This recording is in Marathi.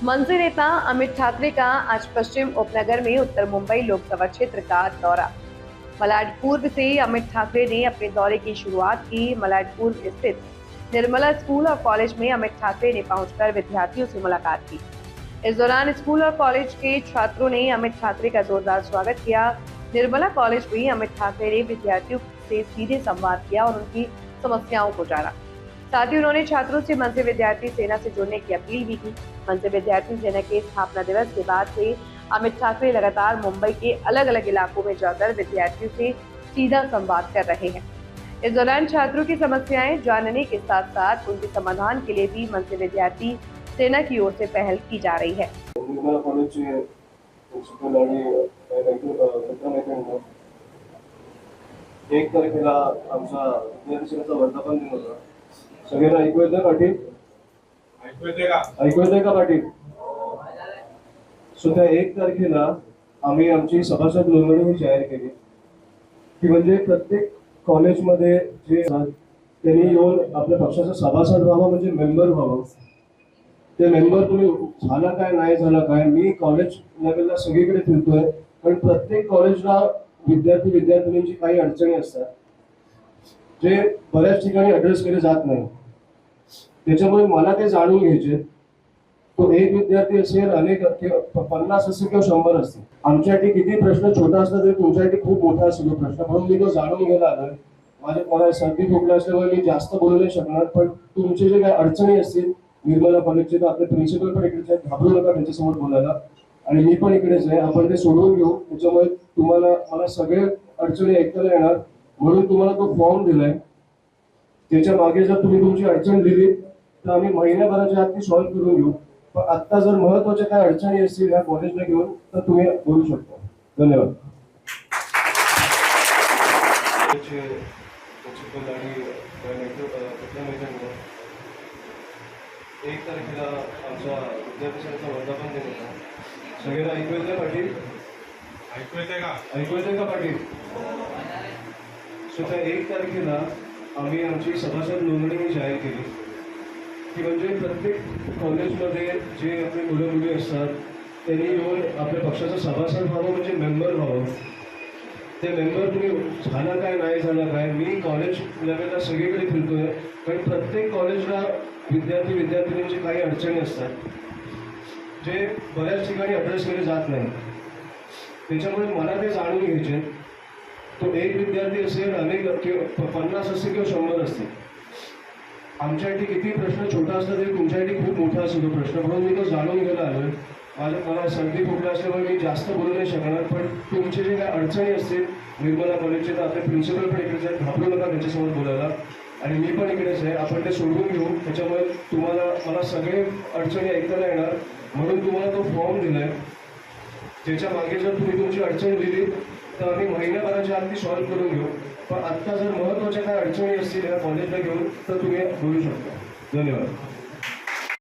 मनसे नेता अमित ठाकरे का आज पश्चिम उपनगर में उत्तर मुंबई लोकसभा क्षेत्र का दौरा। मलाड पूर्व से अमित ठाकरे ने अपने दौरे की शुरुआत की। मलाड पूर्व स्थित निर्मला स्कूल और कॉलेज में अमित ठाकरे ने पहुंचकर विद्यार्थियों से मुलाकात की। इस दौरान स्कूल और कॉलेज के छात्रों ने अमित ठाकरे का जोरदार स्वागत किया। निर्मला कॉलेज में अमित ठाकरे ने विद्यार्थियों से सीधे संवाद किया और उनकी समस्याओं को जाना। साथ ही उन्होंने छात्रों से मनसे विद्यार्थी सेना से जुड़ने की अपील भी की। मनसे विद्यार्थी सेना के स्थापना दिवस के बाद से अमित ठाकरे लगातार मुंबई के अलग अलग इलाकों में जाकर विद्यार्थियों से सीधा संवाद कर रहे हैं। इस दौरान छात्रों की समस्याएं जानने के साथ साथ उनके समाधान के लिए भी मनसे विद्यार्थी सेना की ओर से पहल की जा रही है। एक तारखेला आमचा विद्यार्थ्यांचा वर्धापन दिन होता। सगळ्यांना ऐकू येतं पाटील? ऐकू येते का पाटील? सो त्या 1 तारखेला आम्ही आमची सभासद नोंदणी जाहीर केली की म्हणजे प्रत्येक कॉलेजमध्ये जे त्यांनी येऊन आपल्या पक्षाचा सभासद व्हावा, म्हणजे मेंबर व्हावं। ते मेंबर तुम्ही झाला काय नाही झाला काय, मी कॉलेज लेवलला सगळीकडे फिरतोय, पण प्रत्येक कॉलेजला विद्यार्थ्यांची काही अडचणी असतात जे बऱ्याच ठिकाणी ऍड्रेस केले जात नाही। त्याच्यामुळे मला ते जाणून घ्यायचे। तो एक विद्यार्थी असेल, अनेक 50 असेल किंवा 100 असतील, आमच्यासाठी किती प्रश्न छोटा असला तरी तुमच्यासाठी खूप मोठा असेल तो प्रश्न, म्हणून मी तो जाणून घ्यायला आलोय। मला सर्दी खोकला असल्यामुळे मी जास्त बोलू नाही शकणार, पण तुमचे जे काही अडचणी असतील निर्मला कॉलेजचे, तर आपले प्रिन्सिपल पण इकडेच आहेत, घाबरू नका त्यांच्यासमोर बोलायला, आणि मी पण इकडेच आहे। आपण ते सोडवून घेऊ। त्याच्यामुळे मला सगळे अडचणी ऐकायला येणार, म्हणून तुम्हाला तो फॉर्म दिलाय। त्याच्या मागे जर तुम्ही तुमची अडचण दिली तर आम्ही महिन्याभराच्या आत ती सॉल्व्ह करून घेऊ। पण आता जर महत्त्वाच्या काही अडचणी असतील या कॉलेजला घेऊन तर तुम्ही बोलू शकता। धन्यवाद। एक तारखेला आमचा विद्यार्थ्यांचा वर्धापन दिन होता। सगळ्यांना ऐकू येते पाटील? ऐकू येते का पाटील? सो त्या 1 तारखेला आम्ही आमची सभासद नोंदणी जाहीर केली की म्हणजे प्रत्येक कॉलेजमध्ये जे आपले मुलं मुली असतात त्यांनी येऊन आपल्या पक्षाचा सभासद व्हावं, म्हणजे मेंबर व्हावं। ते मेंबर तुम्ही झाला काय नाही झाला काय, मी कॉलेज लेवलला सगळीकडे फिरतोय, पण प्रत्येक कॉलेजला विद्यार्थ्यांची काही अडचणी असतात जे बऱ्याच ठिकाणी ऍड्रेस केले जात नाही। त्याच्यामुळे मला ते जाणून घ्यायचे। तो एक विद्यार्थी असेल, अनेक 50 असतील किंवा 100 असतील, आमच्यासाठी किती प्रश्न छोटा असला तरी तुमच्यासाठी खूप मोठा असेल तो प्रश्न, म्हणून मी तो जाणून घ्यायला आलोय। मला सर्दी खोकला असल्यामुळे मी जास्त बोलू नाही शकणार, पण तुमचे जे काही अडचणी असतील निर्मला कॉलेजचे, तर आपले प्रिन्सिपल पण इकडेच आहेत, घाबरू नका त्यांच्यासमोर बोलायला, आणि मी पण इकडेच आहे। आपण ते सोडवून घेऊ। त्याच्यामुळे मला सगळे अडचणी ऐकायला येणार, म्हणून तुम्हाला तो फॉर्म दिलाय। त्याच्या मागे जर तुम्ही तुमची अडचण दिली तर आम्ही महिन्याभराच्या आत ती सॉल्व्ह करून घेऊ। पण आत्ता जर महत्त्वाच्या काही अडचणी असतील या कॉलेजला घेऊन तर तुम्ही बोलू शकता। धन्यवाद।